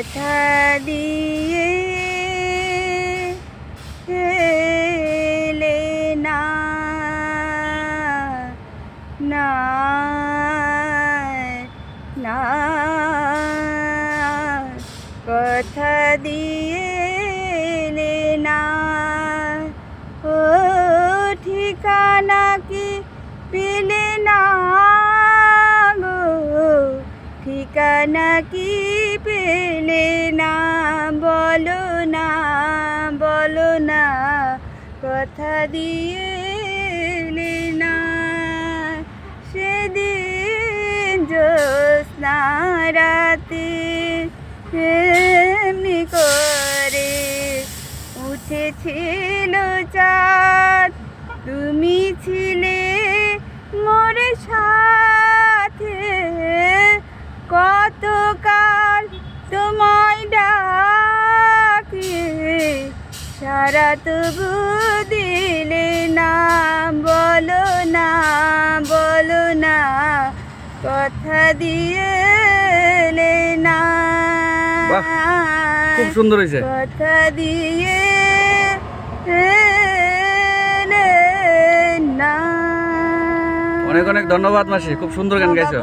কথা দিয়ে এলে না, না না কথা দিয়ে এলে না। ও ঠিকানা কি পেলে না গো, ঠিকানা কি পেলে না, বলো না বলো না কথা দিয়ে এলে না। সেদিন জ্যোৎস্না রাতে এমনি করে উঠেছিল চাঁদ, তুমি ছিলে মোর সাথে। কতকাল তোমায় ডাকি, সারা তবু দিলে না, বলো না বলো না কথা দিয়ে এলে না। খুব সুন্দর হয়েছে। কথা দিয়ে এলে না। অনেক অনেক ধন্যবাদ মাসি, খুব সুন্দর গান গাইছো।